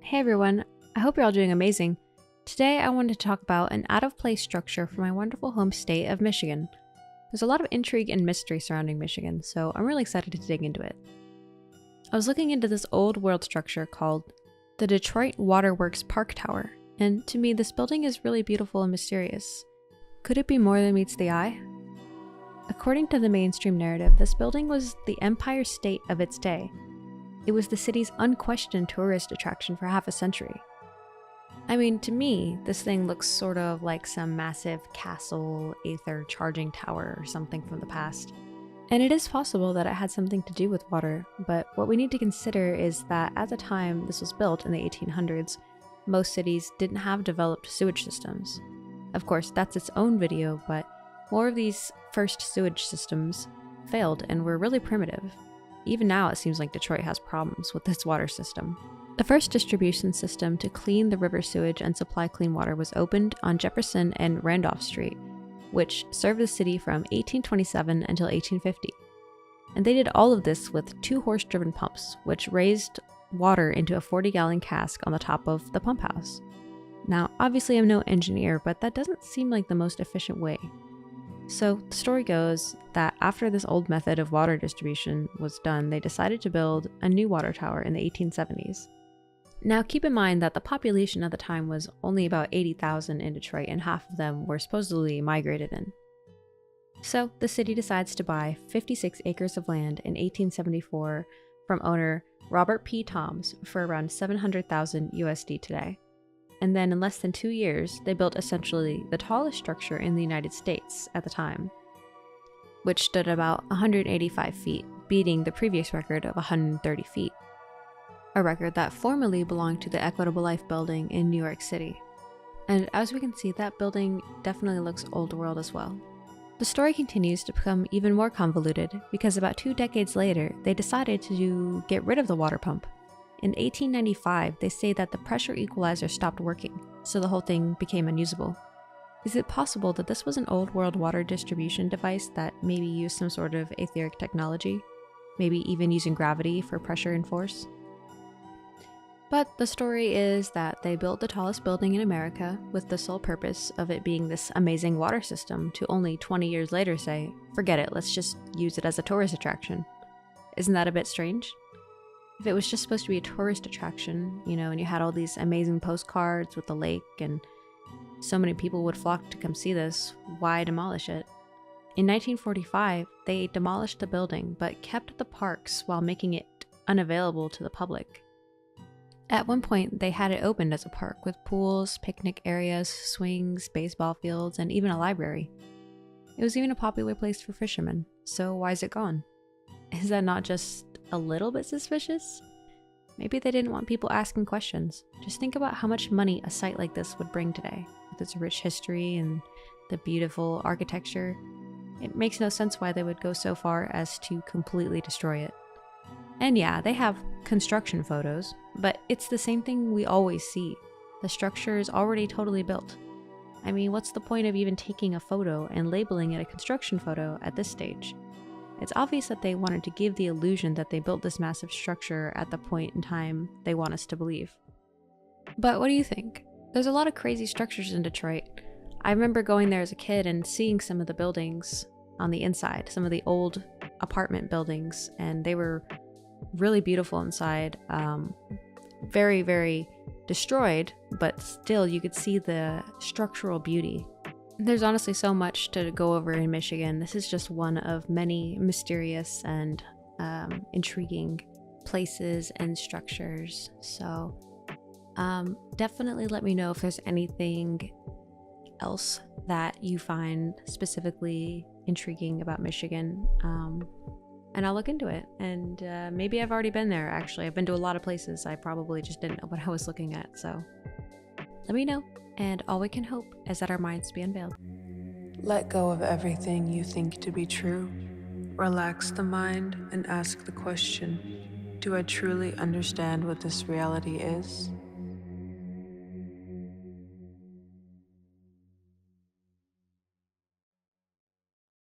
Hey everyone, I hope you're all doing amazing. Today I wanted to talk about an out-of-place structure for my wonderful home state of Michigan. There's a lot of intrigue and mystery surrounding Michigan, so I'm really excited to dig into it. I was looking into this old world structure called the Detroit Waterworks Park Tower, and to me this building is really beautiful and mysterious. Could it be more than meets the eye? According to the mainstream narrative, this building was the Empire State of its day. It was the city's unquestioned tourist attraction for half a century. I mean, to me, this thing looks sort of like some massive castle, aether charging tower or something from the past. And it is possible that it had something to do with water, but what we need to consider is that at the time this was built in the 1800s, most cities didn't have developed sewage systems. Of course, that's its own video, but more of these first sewage systems failed and were really primitive. Even now, it seems like Detroit has problems with its water system. The first distribution system to clean the river sewage and supply clean water was opened on Jefferson and Randolph Street, which served the city from 1827 until 1850. And they did all of this with 2 horse-driven pumps, which raised water into a 40-gallon cask on the top of the pump house. Now, obviously I'm no engineer, but that doesn't seem like the most efficient way. So the story goes that after this old method of water distribution was done, they decided to build a new water tower in the 1870s. Now keep in mind that the population at the time was only about 80,000 in Detroit, and half of them were supposedly migrated in. So the city decides to buy 56 acres of land in 1874 from owner Robert P. Toms for around $700,000 USD today. And then in less than 2 years, they built essentially the tallest structure in the United States at the time, which stood about 185 feet, beating the previous record of 130 feet, a record that formerly belonged to the Equitable Life building in New York City. And as we can see, that building definitely looks old world as well. The story continues to become even more convoluted because about 2 decades later, they decided to get rid of the water pump. In 1895, they say that the pressure equalizer stopped working, so the whole thing became unusable. Is it possible that this was an old world water distribution device that maybe used some sort of etheric technology? Maybe even using gravity for pressure and force? But the story is that they built the tallest building in America with the sole purpose of it being this amazing water system to only 20 years later say, forget it, let's just use it as a tourist attraction. Isn't that a bit strange? If it was just supposed to be a tourist attraction, and you had all these amazing postcards with the lake and so many people would flock to come see this, why demolish it? In 1945, they demolished the building but kept the parks while making it unavailable to the public. At one point, they had it opened as a park with pools, picnic areas, swings, baseball fields, and even a library. It was even a popular place for fishermen, so why is it gone? Is that not just a little bit suspicious? Maybe they didn't want people asking questions. Just think about how much money a site like this would bring today, with its rich history and the beautiful architecture. It makes no sense why they would go so far as to completely destroy it. And yeah, they have construction photos, but it's the same thing we always see. The structure is already totally built. I mean, what's the point of even taking a photo and labeling it a construction photo at this stage? It's obvious that they wanted to give the illusion that they built this massive structure at the point in time they want us to believe. But what do you think? There's a lot of crazy structures in Detroit. I remember going there as a kid and seeing some of the buildings on the inside, some of the old apartment buildings, and they were really beautiful inside. Very, very destroyed, but still you could see the structural beauty. There's honestly so much to go over in Michigan. This is just one of many mysterious and intriguing places and structures. So definitely let me know if there's anything else that you find specifically intriguing about Michigan. And I'll look into it. And maybe I've already been there, actually. I've been to a lot of places. I probably just didn't know what I was looking at. So let me know. And all we can hope is that our minds be unveiled. Let go of everything you think to be true. Relax the mind and ask the question, do I truly understand what this reality is?